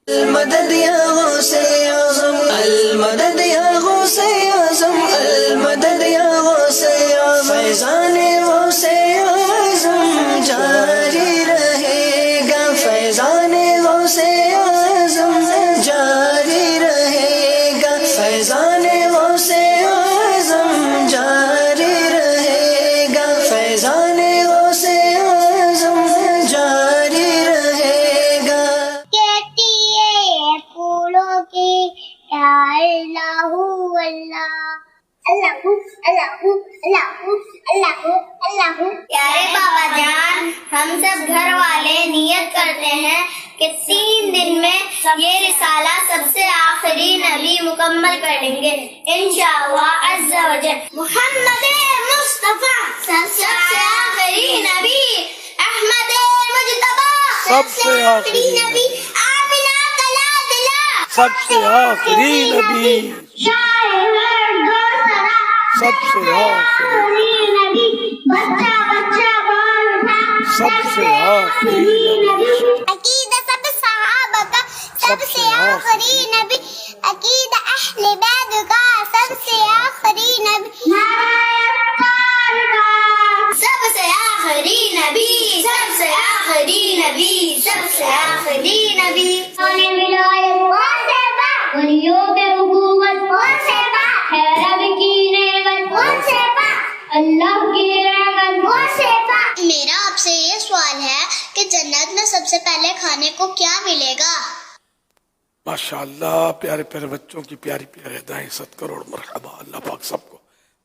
المدد يا غوث اعظم المدد يا غوث اعظم المدد يا غوث اعظم فیضان غوث اعظم جاری رہے گا فیضان غوث اعظم جاری رہے گا فیضان غوث اعظم جاری رہے گا فیضان غوث اعظم جاری رہے گا پھولوں کی یا اللہ اللہ اللہ اللہ اللہ اللہ پیارے بابا جان، ہم سب گھر والے نیت کرتے ہیں کہ 3 دن میں یہ رسالہ سب سے آخری نبی مکمل کر لیں گے انشاءاللہ عز و جل۔ محمد مصطفیٰ سب سے آخری نبی، احمد مجتبیٰ سب سے آخری نبی، آمنہ کلا دلا سب سے آخری نبی، سب سے آخری نبی، بچہ بچہ بول اٹھا سب سے آخری نبی، عقیدہ سب صحابہ کا سب سے آخری نبی، عقیدہ اہل بیت کا سب سے آخری نبی، سب سے آخری نبی، سب سے آخری نبی، سب سے آخری نبی۔ ولایت کون سے با ولیوں کے حکومت کون سے با ہے رب کی نعمت کون سے با اللہ کی رحمت کون سے با۔ میرا آپ سے یہ سوال ہے کہ جنت میں سب سے پہلے کھانے کو کیا ملے گا؟ ماشاءاللہ، پیارے پیارے بچوں کی پیاری پیاری ادائیں، 7 کروڑ مرحبا۔ اللہ پاک سب کو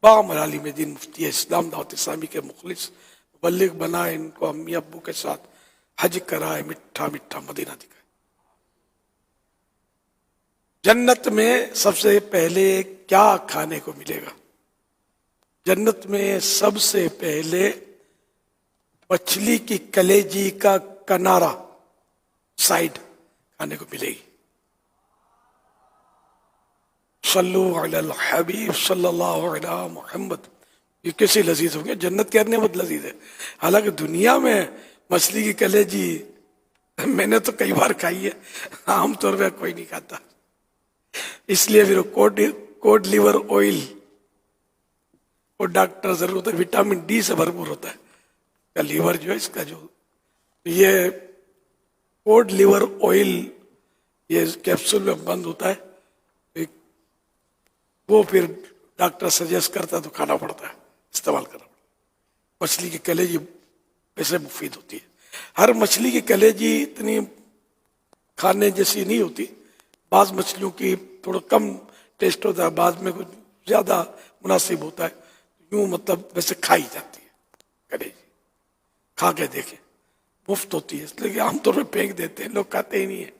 باعمر عالم دین مفتی اسلام دعوت اسلامی کے مخلص مبلغ بنائے، ان کو امی ابو کے ساتھ حج کرائے، میٹھا میٹھا مدینہ دکھائے۔ جنت میں سب سے پہلے کیا کھانے کو ملے گا؟ جنت میں سب سے پہلے مچھلی کی کلیجی کا کنارا سائڈ کھانے کو ملے گی۔ صلو علی الحبیب صلی اللہ علی محمد۔ یہ کیسے لذیذ ہوں گے؟ جنت کی ہر نعمت لذیذ ہے۔ حالانکہ دنیا میں مچھلی کی کلیجی میں نے تو کئی بار کھائی ہے، عام طور پہ کوئی نہیں کھاتا، اس لیے پھر کوڈ لیور آئل اور ڈاکٹر ضرور ہوتا ہے، وٹامن ڈی سے بھرپور ہوتا ہے کا لیور جو ہے، اس کا جو یہ کوڈ لیور آئل یہ کیپسول میں بند ہوتا ہے، وہ پھر ڈاکٹر سجیسٹ کرتا ہے تو کھانا پڑتا ہے، استعمال کرنا پڑتا ہے۔ مچھلی کی کلیجی ویسے مفید ہوتی ہے۔ ہر مچھلی کی کلیجی اتنی کھانے جیسی نہیں ہوتی، بعض مچھلیوں کی تھوڑا کم ٹیسٹ ہوتا ہے، بعض میں کچھ زیادہ مناسب ہوتا ہے، یوں مطلب ویسے کھائی جاتی ہے کلیجی۔ کھا کے دیکھیں، مفت ہوتی ہے، اس لیے کہ عام طور پہ پھینک دیتے ہیں لوگ، کھاتے ہی نہیں ہیں۔